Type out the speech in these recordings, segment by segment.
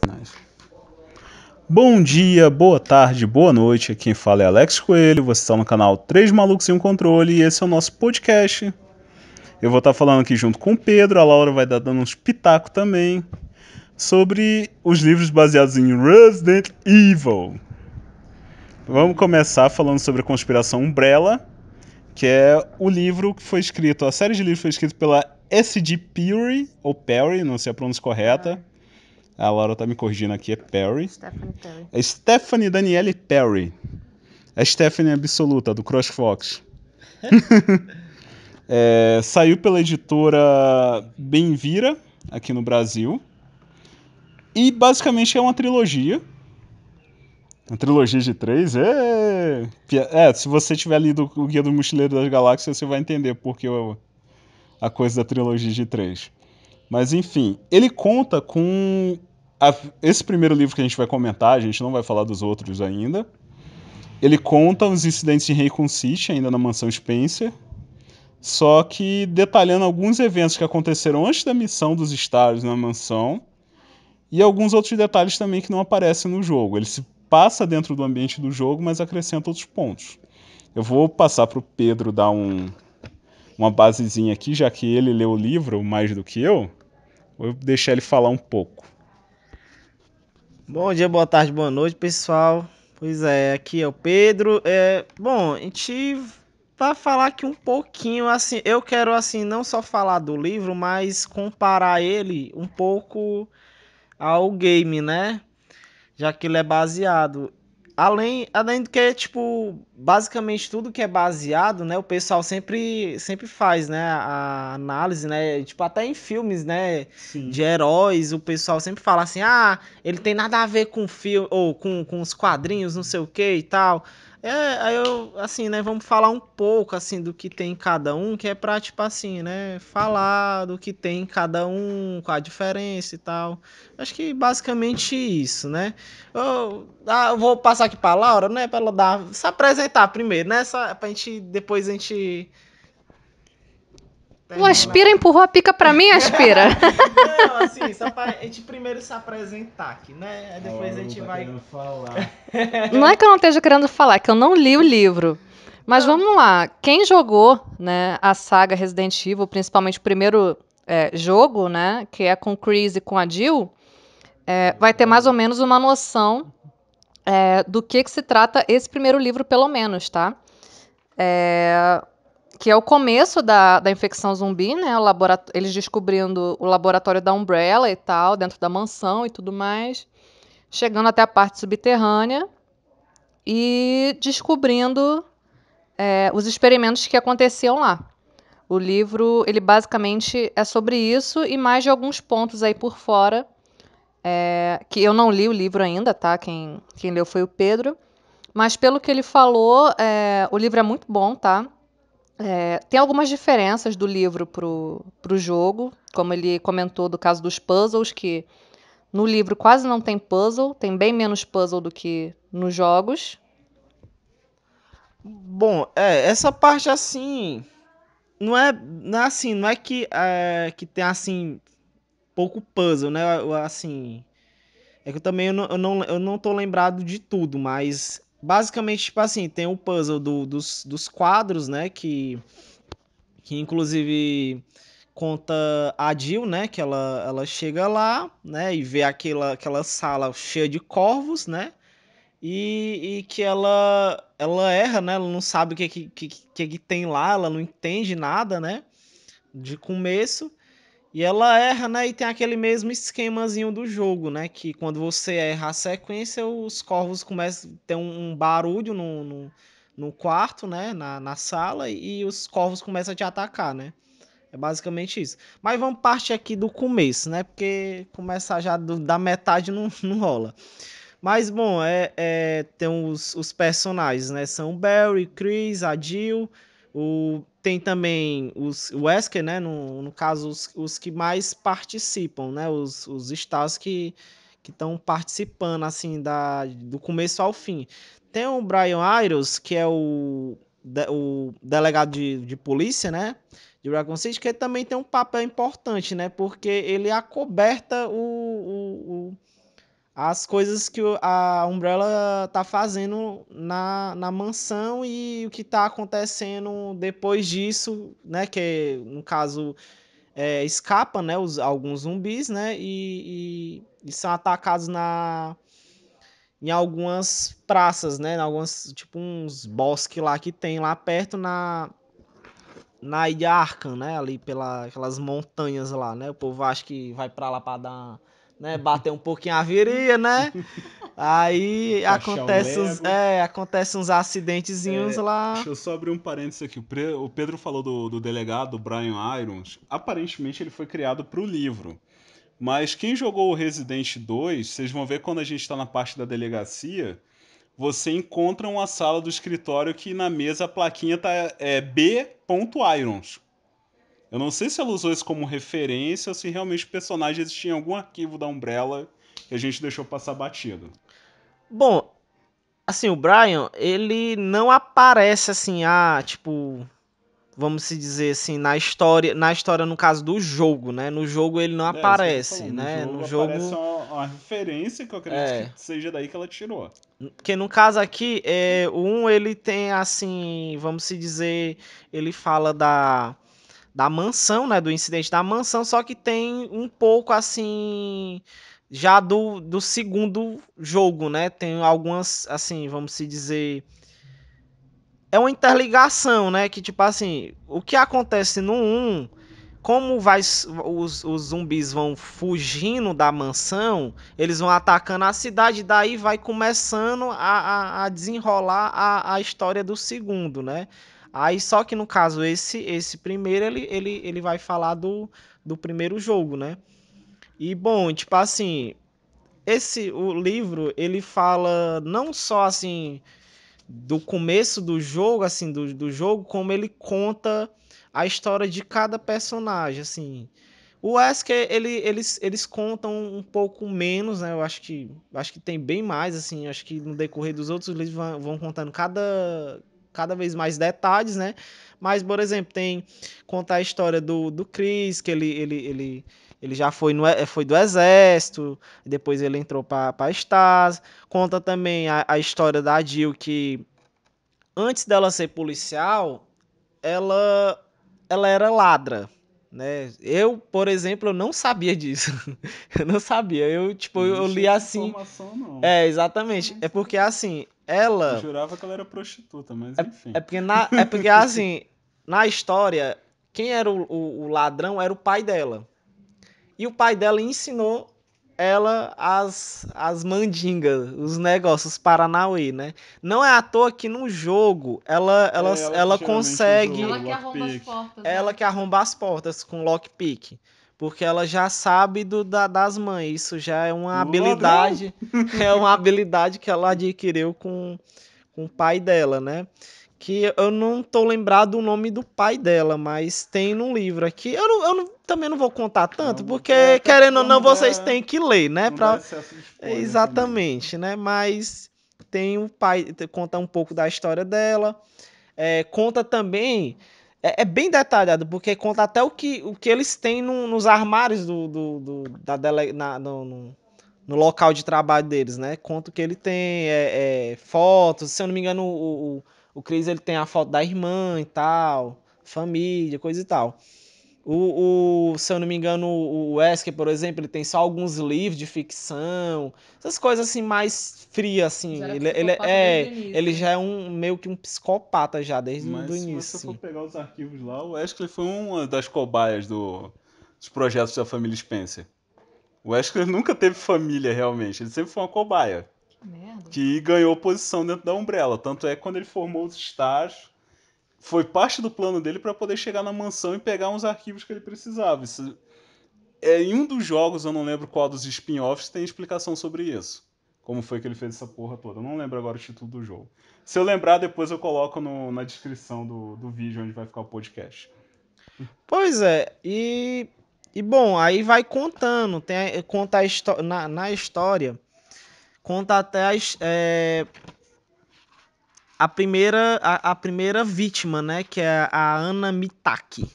Nice. Bom dia, boa tarde, boa noite. Quem fala é Alex Coelho. Você está no canal 3 Malucos em um Controle e esse é o nosso podcast. Eu vou estar falando aqui junto com o Pedro. A Laura vai dar dando uns pitacos também sobre os livros baseados em Resident Evil. Vamos começar falando sobre a Conspiração Umbrella, que é o livro que foi escrito, a série de livros foi escrita pela S.G. Perry, ou Perry, não sei a pronúncia correta. A Laura tá me corrigindo aqui, é Perry. Stephanie Perry. É Stephanie Danielle Perry. A Stephanie absoluta, do CrossFox. Saiu pela editora Benvira, aqui no Brasil. E basicamente é uma trilogia. Uma trilogia de 3. Se você tiver lido o Guia do Mochileiro das Galáxias, você vai entender porque a coisa da trilogia de 3. Mas enfim, ele conta com esse primeiro livro que a gente vai comentar, a gente não vai falar dos outros ainda. Ele conta os incidentes em Raccoon City, ainda na mansão Spencer, só que detalhando alguns eventos que aconteceram antes da missão dos Stars na mansão e alguns outros detalhes também que não aparecem no jogo. Ele se passa dentro do ambiente do jogo, mas acrescenta outros pontos. Eu vou passar para o Pedro dar uma basezinha aqui, já que ele leu o livro mais do que eu. Vou deixar ele falar um pouco. Bom dia, boa tarde, boa noite, pessoal. Pois é, aqui é o Pedro. Bom, a gente vai falar aqui um pouquinho, assim, eu quero, assim, não só falar do livro, mas comparar ele um pouco ao game, né? Já que ele é baseado. Além do que, tipo, basicamente tudo que é baseado, né? O pessoal sempre faz, né? A análise, né? Tipo, até em filmes, né? Sim. De heróis, o pessoal sempre fala assim, ah, ele tem nada a ver com filme, ou com os quadrinhos, não sei o que e tal. Aí eu, assim, né, vamos falar um pouco, assim, do que tem em cada um, que é pra, tipo assim, né, falar do que tem em cada um, qual a diferença e tal. Acho que basicamente isso, né? Eu vou passar aqui pra Laura, né, pra ela se apresentar primeiro, né, depois a gente... O Aspira empurrou a pica pra mim, Aspira. Não, assim, só pra gente primeiro se apresentar aqui, né? Aí depois a gente vai... falar. Não é que eu não esteja querendo falar, é que eu não li o livro. Mas Não. vamos lá. Quem jogou, né, a saga Resident Evil, principalmente o primeiro jogo, né, que é com o Chris e com a Jill, vai ter mais ou menos uma noção do que se trata esse primeiro livro, pelo menos, tá? Que é o começo da infecção zumbi, né? Eles descobrindo o laboratório da Umbrella e tal, dentro da mansão e tudo mais. Chegando até a parte subterrânea e descobrindo os experimentos que aconteciam lá. O livro, ele basicamente é sobre isso e mais de alguns pontos aí por fora, que eu não li o livro ainda, tá? Quem leu foi o Pedro. Mas pelo que ele falou, o livro é muito bom, tá? Tem algumas diferenças do livro pro jogo, como ele comentou do caso dos puzzles, que no livro quase não tem puzzle, tem bem menos puzzle do que nos jogos. Bom, essa parte, assim, não é assim, não é que tem, assim, pouco puzzle, né? Assim, é que eu também eu não tô lembrado de tudo, mas basicamente, tipo assim, tem o puzzle dos quadros, né? Que inclusive conta a Jill, né? Que ela chega lá, né? E vê aquela sala cheia de corvos, né? E que ela erra, né? Ela não sabe o que tem lá, ela não entende nada, né? De começo. E ela erra, né? E tem aquele mesmo esquemazinho do jogo, né? Que quando você erra a sequência, os corvos começam a ter um barulho no quarto, né? Na sala, e os corvos começam a te atacar, né? É basicamente isso. Mas vamos partir aqui do começo, né? Porque começar já da metade não rola. Mas, bom, tem os personagens, né? São o Barry, Chris, a Jill, tem também o Wesker, né? No caso, os que mais participam, né? Os stars que estão participando, assim, do começo ao fim. Tem o Brian Iros, que é o delegado de polícia, né? De Raccoon City, que ele também tem um papel importante, né? Porque ele acoberta as coisas que a Umbrella tá fazendo na mansão e o que tá acontecendo depois disso, né? Que no caso escapa, né? Alguns zumbis, né? E são atacados em algumas praças, né? Em algumas, tipo uns bosques lá que tem lá perto na Ilha Arkham, né? Ali aquelas montanhas lá, né? O povo acha que vai pra lá pra dar, né? Bater um pouquinho a virilha, né? Aí Achar um Lego. acontece uns acidentezinhos lá. Deixa eu só abrir um parênteses aqui. O Pedro falou do delegado Brian Irons. Aparentemente ele foi criado para o livro. Mas quem jogou o Resident 2, vocês vão ver quando a gente está na parte da delegacia, você encontra uma sala do escritório que na mesa a plaquinha tá B. Irons. Eu não sei se ela usou isso como referência ou se realmente o personagem existia em algum arquivo da Umbrella que a gente deixou passar batido. Bom, assim, o Brian, ele não aparece assim, tipo, vamos se dizer assim, na história no caso do jogo, né? No jogo ele não Isso que eu tô aparece, falando. né? No No jogo aparece jogo, uma referência que eu acredito que seja daí que ela tirou. porque no caso aqui, ele tem assim, vamos se dizer, ele fala da mansão, né? Do incidente da mansão, só que tem um pouco assim já do segundo jogo, né? Tem algumas, assim, vamos se dizer, é uma interligação, né? Que tipo assim, o que acontece no 1, como os zumbis vão fugindo da mansão, eles vão atacando a cidade, daí vai começando a desenrolar a história do segundo, né? Aí só que no caso esse primeiro ele vai falar do primeiro jogo, né? E bom, tipo assim, o livro ele fala não só assim do começo do jogo, assim, do jogo, como ele conta a história de cada personagem, assim. O Wesker, eles contam um pouco menos, né? Eu acho que tem bem mais, assim. Acho que no decorrer dos outros livros vão contando cada vez mais detalhes, né? Mas, por exemplo, tem contar a história do Chris, que ele já foi do exército, depois ele entrou para Stasi. Conta também a história da Jill, que antes dela ser policial, ela, ela era ladra, né? Eu, por exemplo, eu não sabia disso. Eu não sabia. Eu li assim. Informação, não. Exatamente. É porque assim, Eu ela. jurava que ela era prostituta, mas enfim. É porque assim, na história, quem era o ladrão era o pai dela. E o pai dela ensinou ela as mandingas, os negócios Paranauê, né? Não é à toa que no jogo ela consegue. Ela que arromba as portas. Ela que arromba as portas com lockpick. Porque ela já sabe das mães. Isso já é uma habilidade. É uma habilidade que ela adquiriu com o pai dela, né? Que eu não tô lembrado do nome do pai dela, mas tem no livro aqui. Também não vou contar tanto, porque querendo ou não, vocês têm que ler, né? Exatamente, né? Mas tem o pai, conta um pouco da história dela. Conta também. É bem detalhado, porque conta até o que eles têm nos armários no local de trabalho deles, né? Conta o que ele tem, fotos. Se eu não me engano, o Chris ele tem a foto da irmã e tal, família, coisa e tal. Se eu não me engano, o Wesker, por exemplo, ele tem só alguns livros de ficção, essas coisas assim mais frias, assim. Ele já é meio que um psicopata já desde o início. Mas se você for pegar os arquivos lá, o Wesker foi uma das cobaias dos projetos da família Spencer. O Wesker nunca teve família realmente, ele sempre foi uma cobaia. Merda. Que ganhou posição dentro da Umbrella. Tanto é que quando ele formou os estágios, foi parte do plano dele para poder chegar na mansão e pegar uns arquivos que ele precisava. Em um dos jogos, eu não lembro qual dos spin-offs, tem explicação sobre isso. Como foi que ele fez essa porra toda. Eu não lembro agora o título do jogo. Se eu lembrar, depois eu coloco na descrição do vídeo onde vai ficar o podcast. Pois é, e bom, aí vai contando, conta na história, conta até a primeira vítima, né, que é a Ana Mitaki.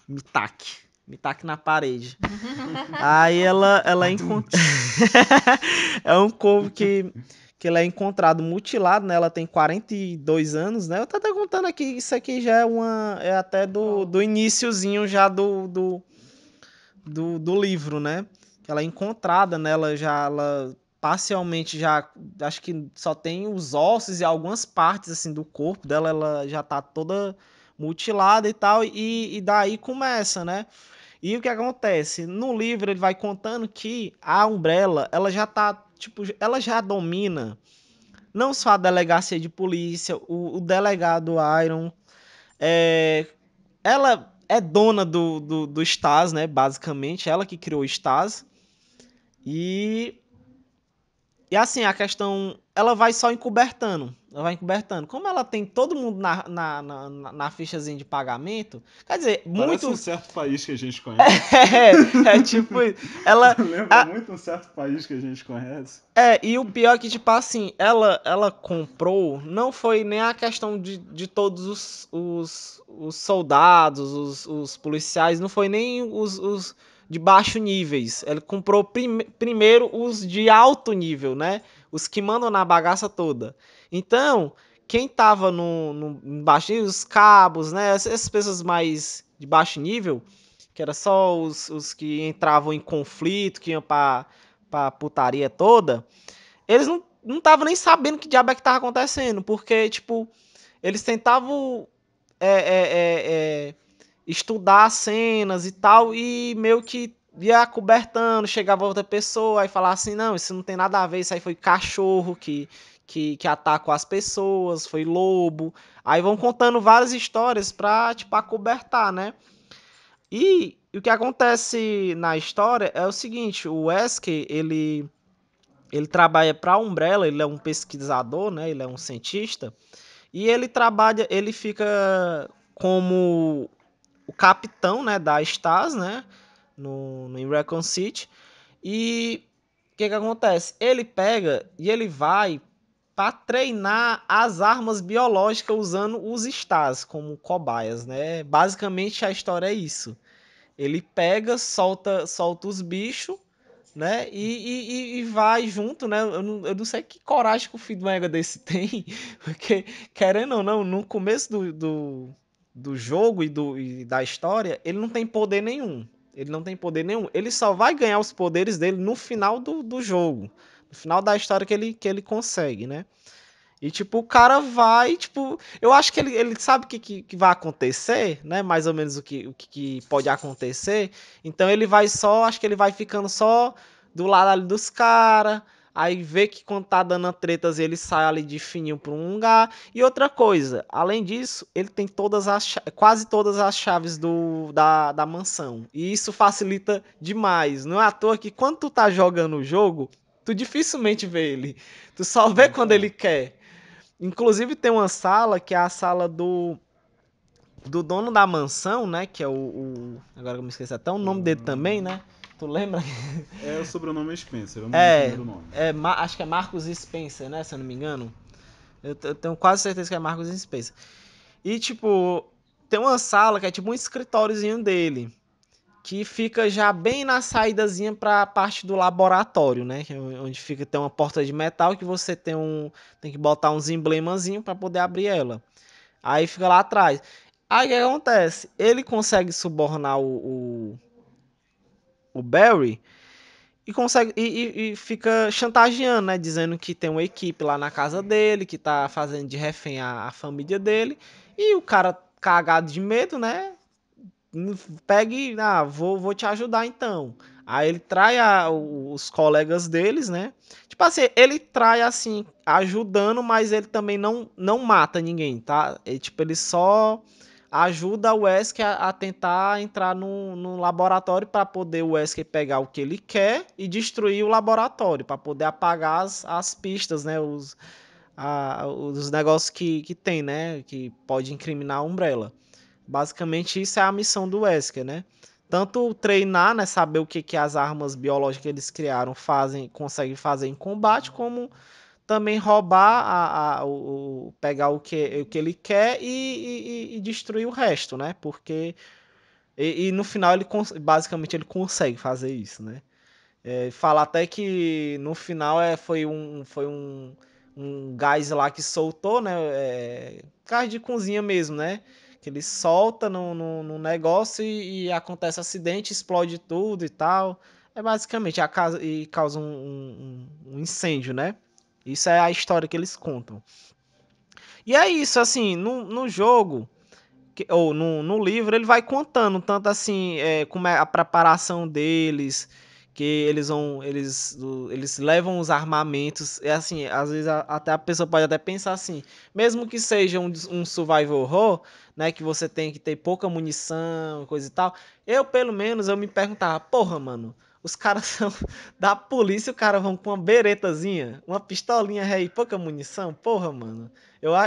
me taque na parede. Aí ela encontra... É um corvo que ele é encontrado mutilado, né? Ela tem 42 anos, né? Eu tô até contando aqui, isso aqui já é até do iniciozinho já do livro, né? Ela é encontrada, né? Ela parcialmente já, acho que só tem os ossos e algumas partes, assim, do corpo dela, ela já tá toda mutilada e tal, e daí começa, né? E o que acontece? No livro ele vai contando que a Umbrella, ela já tá, tipo, ela já domina não só a delegacia de polícia, o delegado Iron, ela é dona do Stas, né, basicamente, ela que criou o Stas, e assim, a questão, ela vai só encobertando. Ela vai encobertando. Como ela tem todo mundo na fichazinha de pagamento, quer dizer, Parece muito... um certo país que a gente conhece. tipo, ela... Lembra muito um certo país que a gente conhece. E o pior é que, tipo assim, ela comprou, não foi nem a questão de todos os soldados, os policiais, não foi nem os de baixo níveis. Ela comprou primeiro os de alto nível, né? Os que mandam na bagaça toda. Então, quem tava no baixo nível, os cabos, né? Essas pessoas mais de baixo nível, que era só os que entravam em conflito, que iam pra putaria toda, eles não estavam nem sabendo que diabo é que tava acontecendo, porque, tipo, eles tentavam estudar as cenas e tal, e meio que ia cobertando, chegava outra pessoa, aí falava assim, não, isso não tem nada a ver, isso aí foi cachorro que atacou as pessoas, foi lobo, aí vão contando várias histórias pra, tipo, acobertar, né? E o que acontece na história é o seguinte, o Wesker, ele trabalha para a Umbrella, ele é um pesquisador, né? Ele é um cientista. E ele fica como o capitão, né, da Stas, né, em Raccoon City. E o que acontece? Ele pega e ele vai para treinar as armas biológicas usando os Stars como cobaias, né? Basicamente a história é isso. Ele pega, solta os bichos, né? E vai junto, né? Eu não sei que coragem que o filho de uma égua desse tem, porque, querendo ou não, no começo do jogo e da história, ele não tem poder nenhum. Ele não tem poder nenhum. Ele só vai ganhar os poderes dele no final do jogo. No final da história que ele consegue, né? E, tipo, o cara vai, tipo... Eu acho que ele sabe o que vai acontecer, né? Mais ou menos o que pode acontecer. Então, ele vai só... Acho que ele vai ficando só do lado ali dos caras. Aí, vê que quando tá dando tretas, ele sai ali de fininho pra um lugar. E outra coisa, além disso, ele tem quase todas as chaves da mansão. E isso facilita demais. Não é à toa que quando tu tá jogando o jogo, tu dificilmente vê ele. Tu só vê quando ele quer. Inclusive tem uma sala que é a sala do dono da mansão, né? Que é agora eu me esqueci até o nome dele também, né? Tu lembra? O sobrenome é Spencer, eu não lembro o primeiro nome. Acho que é Marcos Spencer, né? Se eu não me engano. Eu tenho quase certeza que é Marcos Spencer. E, tipo, tem uma sala que é tipo um escritóriozinho dele. Que fica já bem na saídazinha para a parte do laboratório, né? Onde tem uma porta de metal que você tem que botar uns emblemazinhos para poder abrir ela. Aí fica lá atrás. Aí o que acontece? Ele consegue subornar o Barry e consegue e fica chantageando, né? Dizendo que tem uma equipe lá na casa dele, que tá fazendo de refém a família dele. E o cara cagado de medo, né? Pega e, vou te ajudar então. Aí ele trai os colegas deles, né? Tipo assim, ele trai assim, ajudando, mas ele também não mata ninguém, tá? Ele só ajuda o Wesker a tentar entrar no laboratório para poder o Wesker pegar o que ele quer e destruir o laboratório, para poder apagar as pistas, né? Os negócios que tem, né? Que pode incriminar a Umbrella. Basicamente, isso é a missão do Wesker, né? Tanto treinar, né? Saber o que as armas biológicas que eles criaram conseguem fazer em combate, como também roubar, pegar o que ele quer e destruir o resto, né? Porque E no final, basicamente, ele consegue fazer isso, né? Fala até que no final foi um gás lá que soltou, né? Gás de cozinha mesmo, né? Que ele solta no negócio e acontece acidente, explode tudo e tal. Basicamente a casa e causa um incêndio, né? Isso é a história que eles contam. E é isso, assim, no jogo, ou no livro, ele vai contando tanto assim, como é a preparação deles, que eles levam os armamentos, assim, às vezes até a pessoa pode até pensar assim, mesmo que seja um survival horror, né, que você tem que ter pouca munição, coisa e tal, pelo menos eu me perguntava, porra, mano, os caras são da polícia, os caras vão com uma beretazinha, uma pistolinha e pouca munição, porra, mano.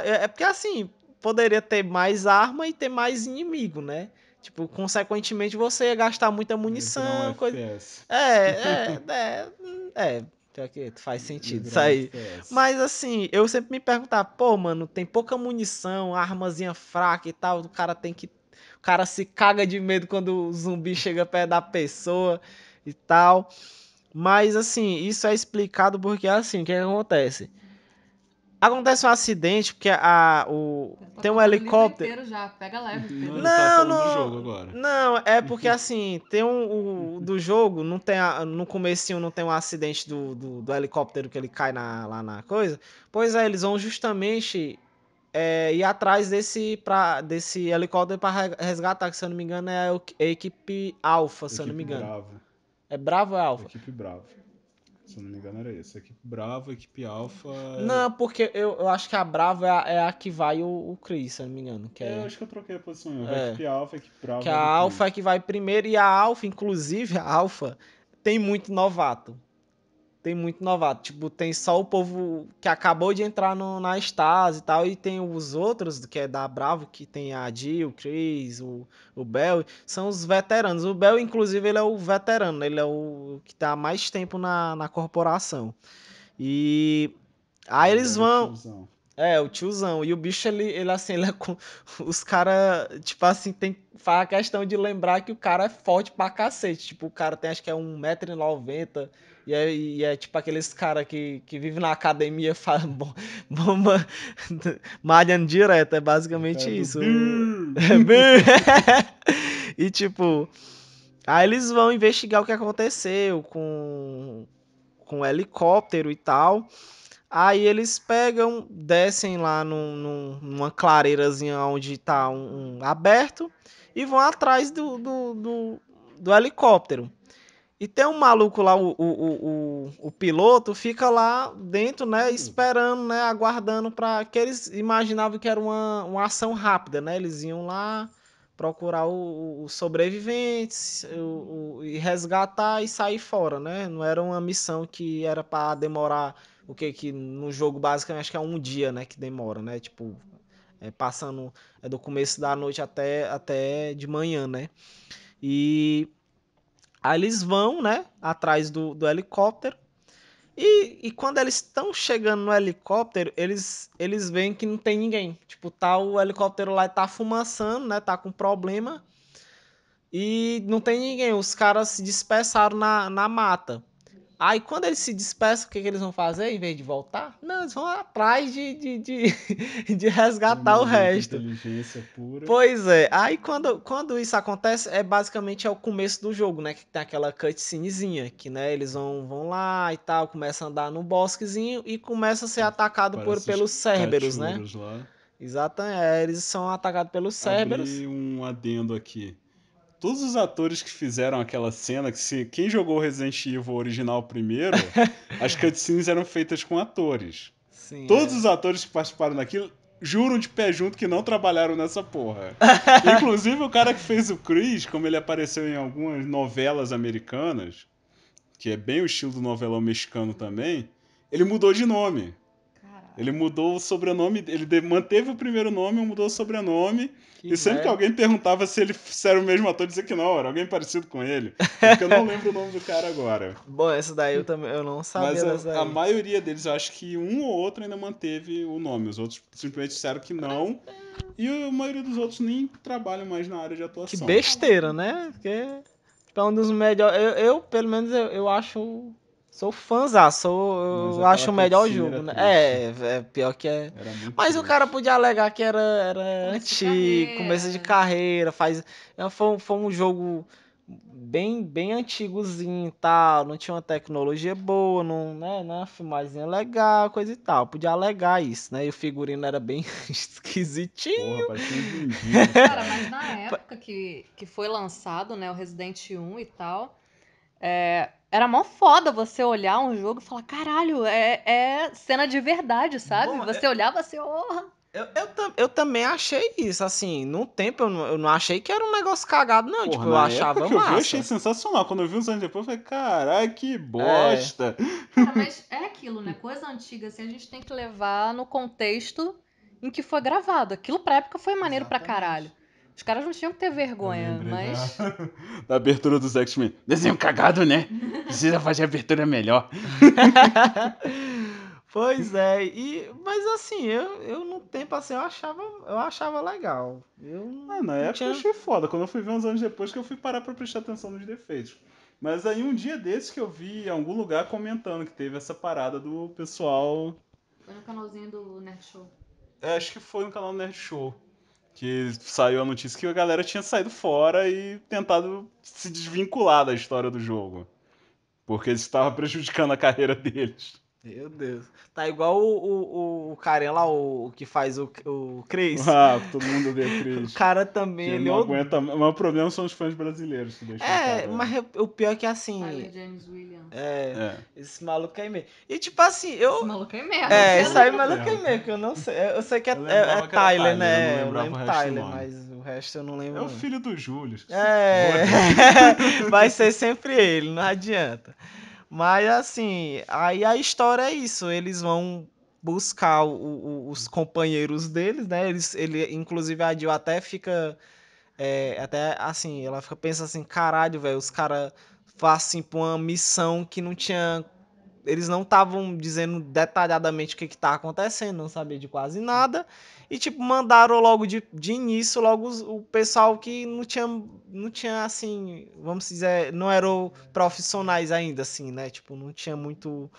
É porque assim, poderia ter mais arma e ter mais inimigo, né? Tipo, consequentemente você ia gastar muita Ia virar um munição, coisa. FPS. Pior que faz Ia sentido isso virar um aí. FPS. Mas assim, eu sempre me perguntava, pô, mano, tem pouca munição, armazinha fraca e tal, o cara tem que. O cara se caga de medo quando o zumbi chega perto da pessoa e tal. Mas assim, isso é explicado porque assim, o que acontece? Acontece um acidente porque tem um helicóptero. Já, pega leve, Não, ele tava Não, falando do jogo não, agora. não, é porque assim, tem o do jogo, não tem no comecinho não tem um acidente do helicóptero que ele cai lá na coisa. Pois é, eles vão justamente ir atrás desse helicóptero para resgatar, que se eu não me engano é a equipe Alpha, se eu não me Equipe engano. Brava. É Bravo ou é Alpha? Equipe Brava. Se eu não me engano era esse. Equipe Brava, Equipe Alpha. Não, porque eu acho que a Bravo é a que vai o Chris, se eu não me engano. Eu acho que eu troquei a posição. A É, Equipe Alpha, a Equipe Brava que a é do Alpha é Chris. que vai primeiro e a Alpha, inclusive, a Alpha tem muito novato. Tem muito novato. Tipo, tem só o povo que acabou de entrar na Stasi e tal, e tem os outros, que é da Bravo, que tem a Jill, o Chris, o Bell, são os veteranos. O Bell, inclusive, ele é o veterano, né? Ele é o que tá há mais tempo na corporação. E aí O eles Bell é o vão. tiozão. O tiozão. E o bicho, ele assim, ele é com. Os caras, tipo assim, faz a questão de lembrar que o cara é forte pra cacete. Tipo, o cara tem acho que é 1,90 m. E é tipo aqueles caras que vivem na academia fazem bomba malhando direto. É É o basicamente cara do isso. Beer! E tipo. Aí eles vão investigar o que aconteceu com o helicóptero e tal. Aí eles pegam, descem lá numa clareirazinha onde tá um aberto e vão atrás do helicóptero. E tem um maluco lá, o piloto, fica lá dentro, né, esperando, né, aguardando para que eles imaginavam que era uma ação rápida, né? Eles iam lá procurar os sobreviventes e resgatar e sair fora, né? Não era uma missão que era para demorar o que no jogo basicamente acho que é um dia, né, que demora, né? Tipo, passando do começo da noite até de manhã, né? E aí eles vão, né, atrás do helicóptero. E quando eles estão chegando no helicóptero, eles veem que não tem ninguém. Tipo, tá o helicóptero lá e tá fumaçando, né? Tá com problema. E não tem ninguém. Os caras se dispersaram na mata. Aí quando eles se dispersam, o que eles vão fazer em vez de voltar? Não, eles vão atrás de Um resgatar o momento resto. inteligência pura. Pois é, aí quando isso acontece, basicamente o começo do jogo, né? Que tem aquela cutscenezinha, que né, eles vão lá e tal, começam a andar no bosquezinho e começa a ser atacado Parece os pelos Cerberus, né? cachorros lá. Exatamente, eles são atacados pelos Cerberus. Abri um adendo aqui. Todos os atores que fizeram aquela cena, quem jogou Resident Evil original primeiro, as cutscenes eram feitas com atores. Sim, Todos os atores que participaram daquilo juram de pé junto que não trabalharam nessa porra. Inclusive o cara que fez o Chris, como ele apareceu em algumas novelas americanas, que é bem o estilo do novelão mexicano também, ele mudou de nome. Ele mudou o sobrenome, manteve o primeiro nome, mudou o sobrenome. E sempre que alguém perguntava se era o mesmo ator, dizia que não, era alguém parecido com ele. Porque eu não lembro o nome do cara agora. Bom, essa daí eu não sabia Mas dessa daí. a maioria deles, eu acho que um ou outro ainda manteve o nome. Os outros simplesmente disseram que não. E a maioria dos outros nem trabalham mais na área de Que atuação. besteira, né? Porque tipo, é um dos melhores. Pelo menos, eu acho. Sou fãzaço, Mas eu aquela acho o melhor cutscene jogo, era né? triste. Pior que é. Era muito Mas o triste. cara podia alegar que era Começo de antigo, começo de carreira. carreira, foi um jogo bem antigozinho e tal, não tinha uma tecnologia boa, não, né, não uma filmazinha legal, coisa e tal. Podia alegar isso, né? E o figurino era bem esquisitinho. Porra, parecia uns mendigos, Cara, cara. mas na época que foi lançado, né, o Resident 1 e tal, era mó foda você olhar um jogo e falar, caralho, é cena de verdade, sabe? Bom, Você olhava assim, oh. eu também achei isso, assim, num tempo eu não achei que era um negócio cagado, não, Porra, tipo, eu na época achava que eu vi, eu achei massa. sensacional. Quando eu vi uns anos depois, eu falei, caralho, que É, bosta. Cara, mas é aquilo, né? Coisa antiga, assim, a gente tem que levar no contexto em que foi gravado. Aquilo pra época foi maneiro pra exatamente. caralho. Os caras não tinham que ter Eu vergonha, lembrei mas. da abertura dos X-Men. Desenho cagado, né? Precisa fazer a abertura melhor. Pois é, mas assim, eu no tempo assim, eu achava legal. Eu Ah, na não época eu tinha. achei foda. Quando eu fui ver uns anos depois que eu fui parar pra prestar atenção nos defeitos. Mas aí um dia desses que eu vi em algum lugar comentando que teve essa parada do pessoal. Foi no canalzinho do Nerd Show. Acho que foi no canal Nerd Show. Que saiu a notícia que a galera tinha saído fora e tentado se desvincular da história do jogo. Porque isso estava prejudicando a carreira deles. Meu Deus. Tá igual o carinha lá, o que faz o Chris. Ah, todo mundo odeia O Chris. cara também, Que ele não aguenta. Mas o problema são os fãs brasileiros que deixam o mas cara. o pior é que assim. Tyler James Williams. É. Esse maluco aí mesmo. E tipo assim, Esse maluco é merda. Esse aí é Maluco maluco aí mesmo. mesmo, que eu não sei. Eu sei que Eu lembrava que era Tyler, Tyler, eu não né? Eu lembrava o lembro resto do Tyler, nome. mas o resto eu não É lembro o não. filho do Júlio. Que se É, foda. vai ser sempre ele, não adianta. Mas assim, aí a história é isso, eles vão buscar os companheiros deles, né? Ele, inclusive a Jill até fica, até assim, ela fica pensa assim, caralho, velho, os caras fazem pra uma missão que não tinha, eles não estavam dizendo detalhadamente o que tá acontecendo, não sabia de quase nada. E, tipo, mandaram logo de início, logo o pessoal que não tinha, assim, vamos dizer, não eram profissionais ainda, assim, né? Tipo, não tinha muito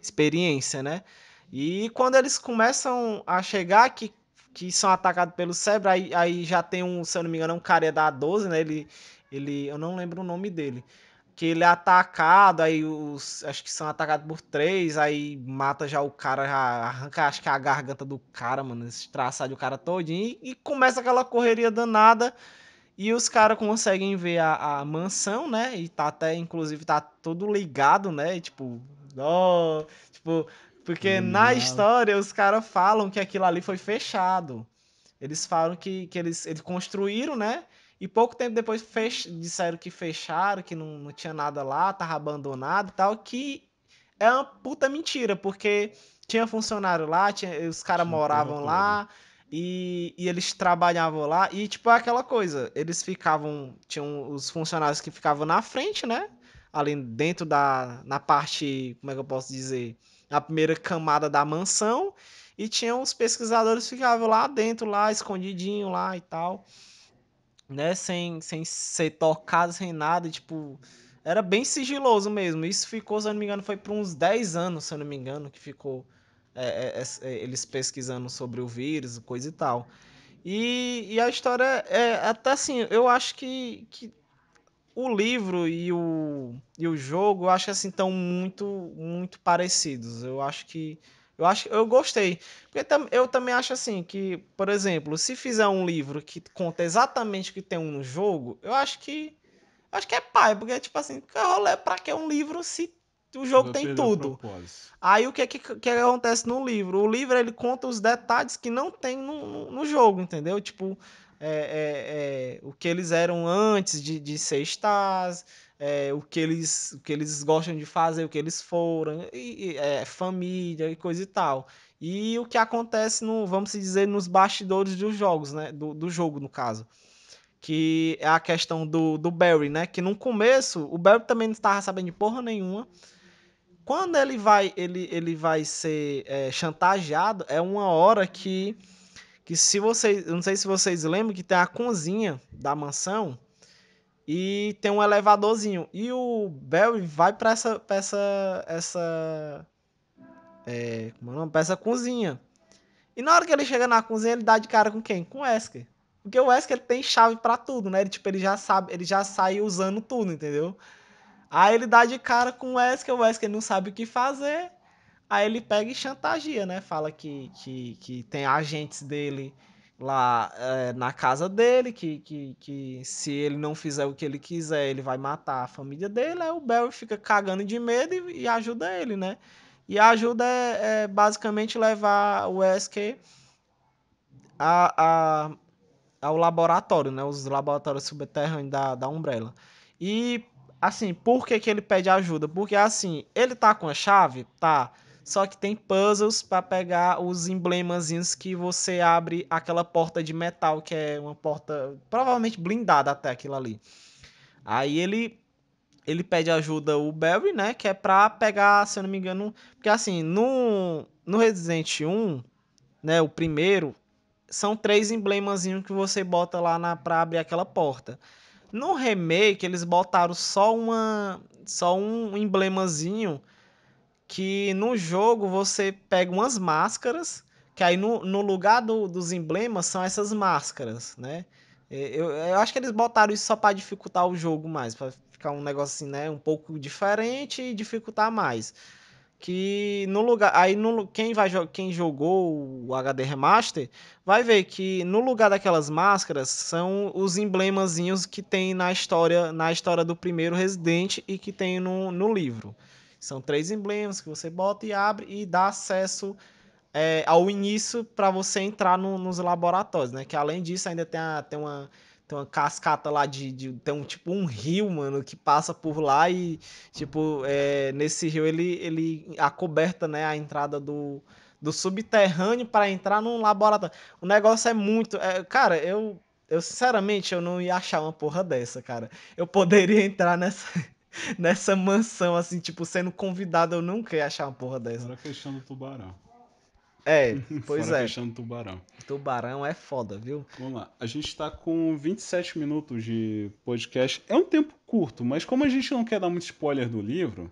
experiência, né? E quando eles começam a chegar, que são atacados pelo Cebra, aí já tem se eu não me engano, um cara da 12, né? Eu não lembro o nome dele. Que ele é atacado, aí acho que são atacados por 3, aí mata já o cara, já arranca acho que a garganta do cara, mano, estraçalha o cara todinho, e começa aquela correria danada, e os caras conseguem ver a mansão, né, e tá até, inclusive, tá tudo ligado, né, e, tipo, ó, tipo, porque na Iluminado. história os caras falam que aquilo ali foi fechado. Eles falam que eles construíram, né? E pouco tempo depois disseram que fecharam, que não tinha nada lá, tava abandonado e tal, que é uma puta mentira, porque tinha funcionário lá, os caras Tinha porra moravam toda. lá e eles trabalhavam lá. E tipo, é aquela coisa, eles ficavam, tinham os funcionários que ficavam na frente, né? Ali dentro na parte, como é que eu posso dizer? Na primeira camada da mansão. E tinha os pesquisadores que ficavam lá dentro, lá, escondidinho lá e tal, né? Sem ser tocado, sem nada, tipo. Era bem sigiloso mesmo. Isso ficou, se eu não me engano, foi por uns 10 anos, se eu não me engano, que ficou eles pesquisando sobre o vírus, coisa e tal. E a história até assim, eu acho que o livro e o jogo, eu acho que assim estão muito muito parecidos. Eu gostei, porque eu também acho assim que, por exemplo, se fizer um livro que conta exatamente o que tem no jogo, eu acho que é pai, porque tipo assim, que rolê para que um livro se o jogo Vai tem perder o tudo? propósito. Aí o que acontece no livro? O livro ele conta os detalhes que não tem no jogo, entendeu? Tipo, o que eles eram antes de ser stars, o que eles gostam de fazer, o que eles foram, família e coisa e tal. E o que acontece, vamos dizer, nos bastidores dos jogos, né? Do jogo, no caso. Que é a questão do Barry, né? Que no começo, o Barry também não estava sabendo de porra nenhuma. Quando ele vai ser chantageado, é uma hora que se vocês, eu não sei se vocês lembram, que tem a cozinha da mansão e tem um elevadorzinho. E o Barry vai pra como é o nome? Pra essa cozinha. E na hora que ele chega na cozinha, ele dá de cara com quem? Com o Wesker. Porque o Wesker ele tem chave pra tudo, né? Ele já sabe, ele já sai usando tudo, entendeu? Aí ele dá de cara com o Wesker não sabe o que fazer. Aí ele pega e chantageia, né? Fala que tem agentes dele lá na casa dele, que se ele não fizer o que ele quiser, ele vai matar a família dele. Aí o Barry fica cagando de medo e ajuda ele, né? E a ajuda é basicamente levar o Wesker a, a, ao laboratório, né? Os laboratórios subterrâneos da Umbrella. E, assim, por que ele pede ajuda? Porque, assim, ele tá com a chave? Tá. Só que tem puzzles para pegar os emblemazinhos que você abre aquela porta de metal, que é uma porta provavelmente blindada até aquilo ali. Aí ele pede ajuda o Barry, né? Que é pra pegar, se eu não me engano... Porque, assim, no Resident 1, né? O primeiro, são 3 emblemazinhos que você bota lá pra abrir aquela porta. No remake, eles botaram só um emblemazinho que no jogo você pega umas máscaras, que aí no lugar dos emblemas são essas máscaras, né? Eu acho que eles botaram isso só para dificultar o jogo mais, para ficar um negócio assim, né? Um pouco diferente e dificultar mais. Que no lugar, aí quem jogou o HD Remaster vai ver que no lugar daquelas máscaras são os emblemazinhos que tem na história do primeiro Resident e que tem no livro. São 3 emblemas que você bota e abre e dá acesso ao início para você entrar nos laboratórios, né? Que além disso ainda tem uma cascata lá tem um tipo um rio, mano, que passa por lá e tipo nesse rio ele acoberta, né, a entrada do subterrâneo para entrar num laboratório. O negócio é muito, cara, eu sinceramente eu não ia achar uma porra dessa, cara. Eu poderia entrar nessa mansão assim, tipo sendo convidado, eu nunca ia achar uma porra dessa. Fora a questão do tubarão. Pois Fora a é. questão do tubarão. Tubarão é foda, viu? Vamos lá. A gente está com 27 minutos de podcast. É um tempo curto, mas como a gente não quer dar muito spoiler do livro,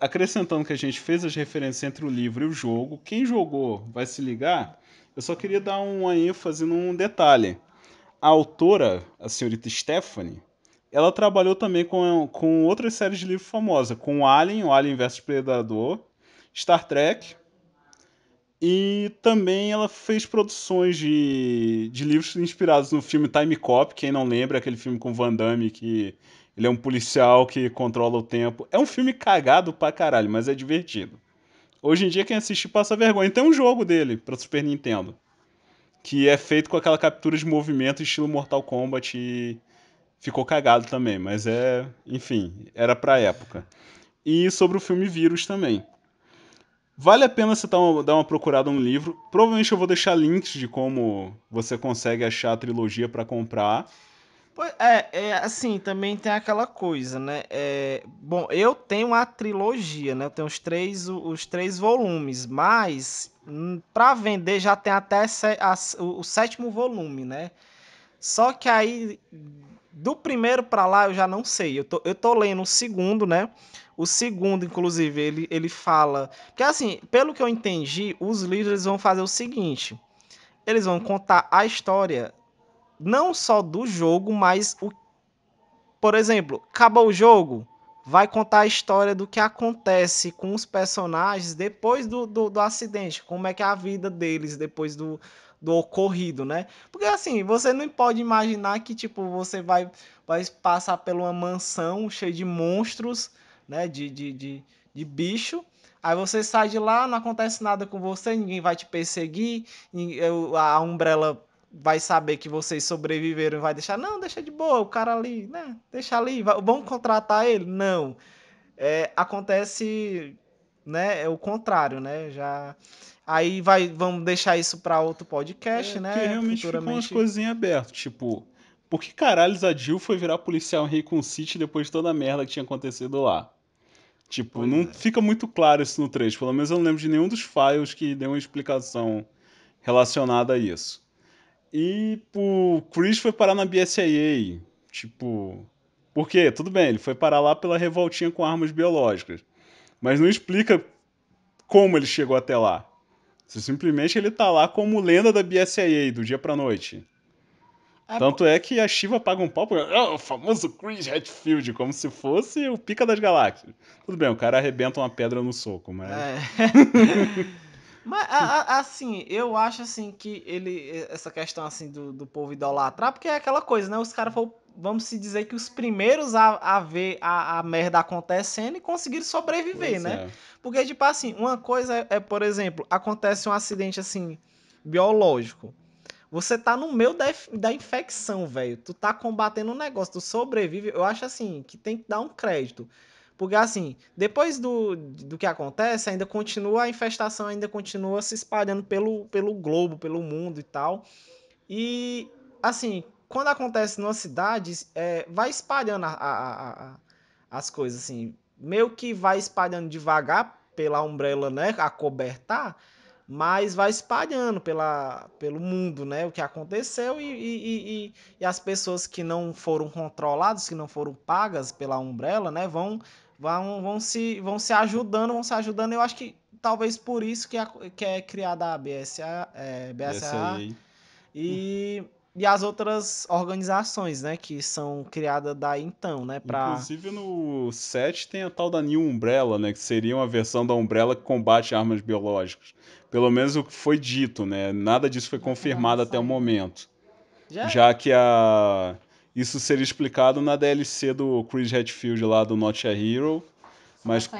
acrescentando que a gente fez as referências entre o livro e o jogo, quem jogou vai se ligar. Eu só queria dar uma ênfase num detalhe. A autora, a senhorita Stephanie, ela trabalhou também com outras séries de livro famosas, com o Alien vs Predador, Star Trek, e também ela fez produções de livros inspirados no filme Time Cop. Quem não lembra, aquele filme com Van Damme, que ele é um policial que controla o tempo. É um filme cagado pra caralho, mas é divertido. Hoje em dia quem assiste passa vergonha. Tem um jogo dele pra Super Nintendo, que é feito com aquela captura de movimento estilo Mortal Kombat e ficou cagado também, mas enfim, era pra época. E sobre o filme Vírus também. Vale a pena você dar uma procurada no livro. Provavelmente eu vou deixar links de como você consegue achar a trilogia pra comprar. Assim, também tem aquela coisa, né? Bom, eu tenho a trilogia, né? Eu tenho os três volumes, mas pra vender já tem até o 7º volume, né? Só que aí, do primeiro pra lá, eu já não sei. Eu tô lendo o segundo, né? O segundo, inclusive, ele fala... Que assim, pelo que eu entendi, os livros eles vão fazer o seguinte. Eles vão contar a história, não só do jogo, mas por exemplo, acabou o jogo, vai contar a história do que acontece com os personagens depois do acidente, como é que é a vida deles depois do ocorrido, né? Porque assim, você não pode imaginar que tipo você vai passar por uma mansão cheia de monstros, né? De bicho. Aí você sai de lá, não acontece nada com você, ninguém vai te perseguir, a Umbrella vai saber que vocês sobreviveram e vai deixar, não, deixa de boa, o cara ali, né, deixa ali, vamos contratar ele? Não. Acontece, né, é o contrário, né, já... Aí vamos deixar isso para outro podcast, Porque né, realmente ficam umas futuramente. coisas em aberto. Tipo, por que caralhos a Jill foi virar policial em Raccoon City depois de toda a merda que tinha acontecido lá? Tipo, Pois não é. fica muito claro isso no 3. Pelo menos eu não lembro de nenhum dos files que deu uma explicação relacionada a isso. E o Chris foi parar na BSAA. Tipo, por quê? Tudo bem, ele foi parar lá pela revoltinha com armas biológicas. Mas não explica como ele chegou até lá. Simplesmente ele tá lá como lenda da BSAA, do dia pra noite. Tanto é que a Shiva paga um pau pro o famoso Chris Hadfield, como se fosse o pica das galáxias. Tudo bem, o cara arrebenta uma pedra no soco, mas... Mas, assim, eu acho, assim, que essa questão, assim, do povo idolatrar, porque é aquela coisa, né? Os caras foram, vamos se dizer que os primeiros a ver a merda acontecendo e conseguiram sobreviver, Pois né? é. Porque, tipo assim, uma coisa por exemplo, acontece um acidente, assim, biológico. Você tá no meio da infecção, velho. Tu tá combatendo um negócio, tu sobrevive. Eu acho, assim, que tem que dar um crédito. Porque, assim, depois do que acontece, ainda continua a infestação, ainda continua se espalhando pelo globo, pelo mundo e tal. E, assim, quando acontece numa cidade, vai espalhando as coisas, assim. Meio que vai espalhando devagar pela Umbrella, né? Acobertar, mas vai espalhando pelo mundo, né? O que aconteceu e as pessoas que não foram controladas, que não foram pagas pela Umbrella, né? Vão se ajudando. Eu acho que talvez por isso que é criada a BSAA BSAA. e as outras organizações, né? Que são criadas daí então, né? Inclusive no 7 tem a tal da New Umbrella, né? Que seria uma versão da Umbrella que combate armas biológicas. Pelo menos o que foi dito, né? Nada disso foi confirmado até o momento. Já que isso seria explicado na DLC do Chris Hadfield lá do Not a Hero. Mas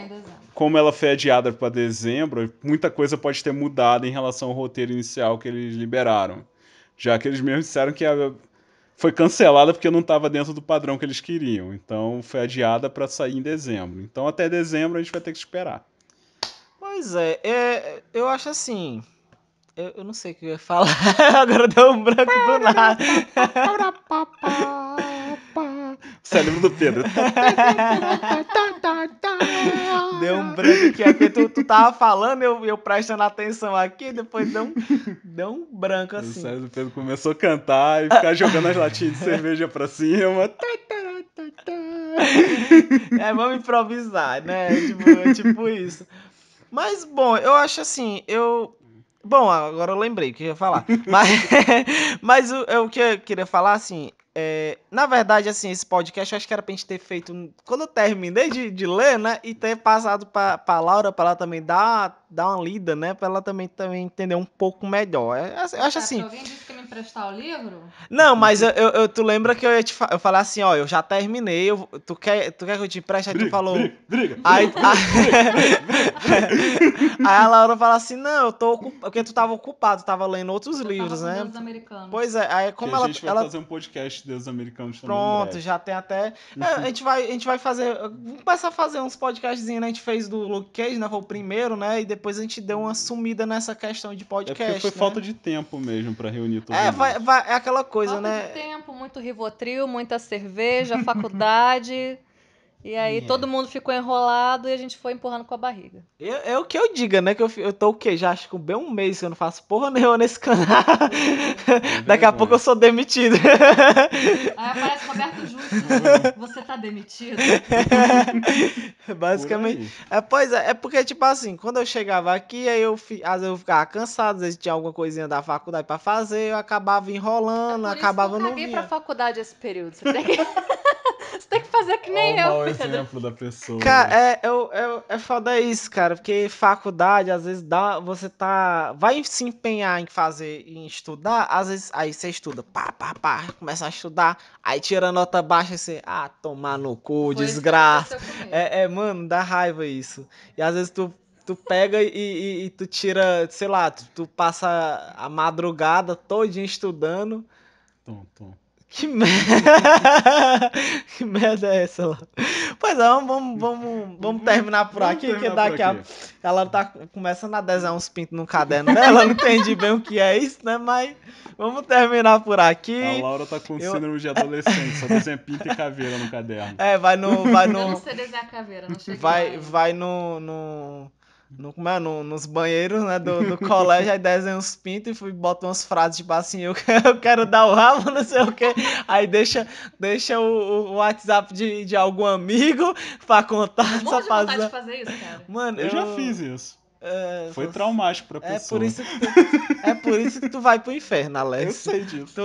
como ela foi adiada para dezembro, muita coisa pode ter mudado em relação ao roteiro inicial que eles liberaram. Já que eles mesmos disseram que foi cancelada porque não estava dentro do padrão que eles queriam. Então foi adiada para sair em dezembro. Então até dezembro a gente vai ter que esperar. Pois eu acho assim. Eu não sei o que eu ia falar. Agora deu um branco do nada. Cérebro do Pedro. Deu um branco aqui. É porque tu tava falando, eu prestando atenção aqui, depois deu um branco O assim. cérebro do Pedro começou a cantar e ficar jogando as latinhas de cerveja pra cima. Vamos improvisar, né? Tipo isso. Mas, bom, eu acho assim, Bom, agora eu lembrei o que eu ia falar. Mas o que eu queria falar, assim, na verdade, assim, esse podcast eu acho que era pra gente ter feito quando eu terminei de ler, né? E ter passado pra Laura, pra ela também dar uma lida, né? Pra ela também entender um pouco melhor. Eu acho assim. Alguém disse que ia me emprestar o livro? Não, mas tu lembra que eu falei assim, ó, eu já terminei, tu quer que eu te empreste? Aí tu falou... Briga. Aí a Laura fala assim, não, eu tô ocupado, porque tu tava ocupado, tu tava lendo outros livros, tava com né? Deuses Americanos. Pois é, aí como a gente vai fazer um podcast dos americanos também. Pronto, já tem até... a gente vai fazer... Vamos começar a fazer uns podcastzinhos, né? A gente fez do Luke Cage, né? Foi o primeiro, né? E depois a gente deu uma sumida nessa questão de podcast, porque foi né? falta de tempo mesmo pra reunir todo mundo. É aquela coisa, falta né? de tempo, muito Rivotril, muita cerveja, faculdade... E aí todo mundo ficou enrolado e a gente foi empurrando com a barriga. É o que eu diga, né? Que eu tô o quê? Já acho que bem um mês que eu não faço porra nenhuma nesse canal. Daqui a pouco eu sou demitido. Aí aparece Roberto Justo. Você tá demitido? Basicamente. Pois é porque, tipo assim, quando eu chegava aqui, aí às vezes eu ficava cansado, às vezes tinha alguma coisinha da faculdade pra fazer, eu acabava enrolando, acabava não caguei vinha. pra faculdade esse período. Você tem que fazer que nem eu. O exemplo da pessoa. Cara, é foda isso, cara, porque faculdade, às vezes você vai se empenhar em estudar, às vezes, aí você estuda, pá, começa a estudar, aí tira nota baixa e você, tomar no cu, desgraça. Mano, dá raiva isso. E às vezes tu Tu pega e tu tira, sei lá, tu passa a madrugada todinha estudando. Tom. Que merda! Que merda é essa lá? Pois é, vamos terminar por Vamos aqui, terminar que daqui por aqui. ela tá começando a desenhar uns pintos no caderno dela, não entendi bem o que é isso, né? Mas vamos terminar por A aqui. Laura tá com síndrome de adolescente, só desenha pinta e caveira no caderno. Vai no. Eu não sei desenhar caveira, não cheguei lá ainda. Vai como é? Nos banheiros, né, do colégio, aí desenha uns pintos e bota umas frases, tipo assim, eu quero dar o rabo, não sei o quê. Aí deixa o WhatsApp de algum amigo pra contar Eu essa morro de vontade de fase. fazer isso, cara. Mano, Eu já fiz isso. Foi você- traumático pra É pessoa. é por isso que tu vai pro inferno, Alex. Eu sei disso.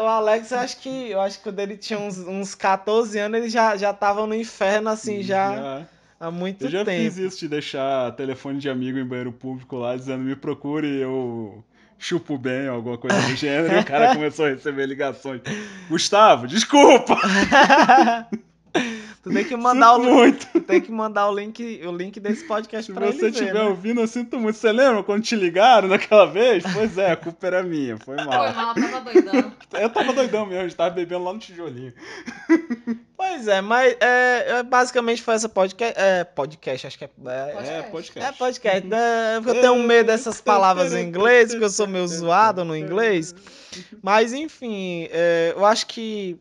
O Alex, eu acho que quando ele tinha uns 14 anos, ele já tava no inferno, assim, já há muito Eu já tempo. fiz isso de deixar telefone de amigo em banheiro público lá, dizendo me procure e eu chupo bem, alguma coisa do gênero, e o cara começou a receber ligações. Gustavo, desculpa! Tu tem que mandar Sinto muito. Tu tem que mandar o link desse podcast Se pra ele você ver, estiver né? ouvindo, eu sinto muito. Você lembra quando te ligaram naquela vez? Pois é, a culpa era minha, foi Foi mal. mal, eu tava doidão. Eu tava doidão mesmo, a gente tava bebendo lá no tijolinho. Pois é, mas basicamente foi essa podcast, acho que é Podcast. podcast, né? Porque eu tenho medo dessas palavras em inglês, porque eu sou meio zoado no inglês. Mas enfim, eu acho que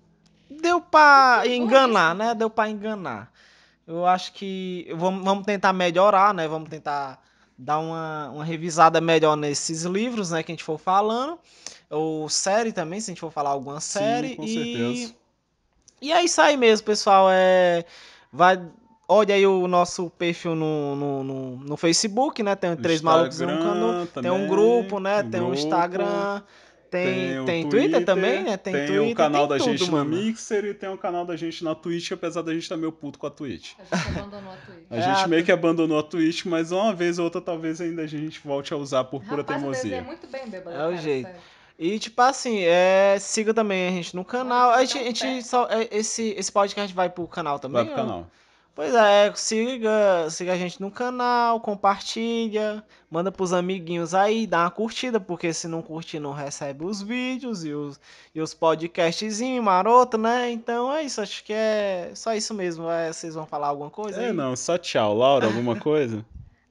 deu pra enganar, né? Deu pra enganar. Eu acho que vamos tentar melhorar, né? Vamos tentar dar uma revisada melhor nesses livros, né? Que a gente for falando. Ou série também, se a gente for falar alguma série. Sim, com certeza. E é isso aí mesmo, pessoal. Olha aí o nosso perfil no Facebook, né? Tem Três Malucos e um Cano. Tem um grupo, né? Tem um Instagram. Tem Twitter também, né? Tem Twitter, o canal tem da tudo, gente mano. no Mixer e tem o canal da gente na Twitch, apesar da gente estar meio puto com a Twitch. A gente abandonou a Twitch. A gente meio que abandonou a Twitch, mas uma vez ou outra talvez ainda a gente volte a usar por pura Rapaz, eu teimosia. desenho muito bem, bêbado. É o cara, jeito. sério. E tipo assim, siga também a gente no canal. Olha, A tem um gente pé. só. Esse podcast vai pro canal também? Vai pro canal. Pois é, siga a gente no canal, compartilha, manda pros amiguinhos aí, dá uma curtida, porque se não curtir não recebe os vídeos e os podcastzinhos maroto, né? Então é isso, acho que é só isso mesmo. Vocês vão falar alguma coisa aí? Não, só tchau. Laura, alguma coisa?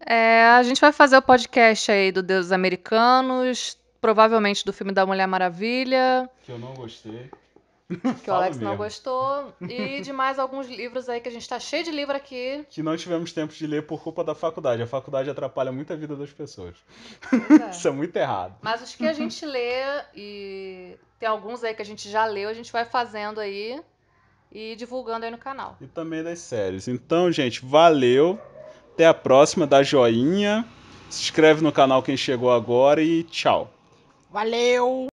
A gente vai fazer o podcast aí do Deuses Americanos, provavelmente do filme da Mulher Maravilha, Que eu não gostei. que o Alex não gostou, e de mais alguns livros aí, que a gente tá cheio de livro aqui. Que não tivemos tempo de ler por culpa da faculdade. A faculdade atrapalha muito a vida das pessoas. Pois é. Isso é muito errado. Mas os que a gente lê, e tem alguns aí que a gente já leu, a gente vai fazendo aí e divulgando aí no canal. E também das séries. Então, gente, valeu. Até a próxima. Dá joinha. Se inscreve no canal quem chegou agora e tchau. Valeu!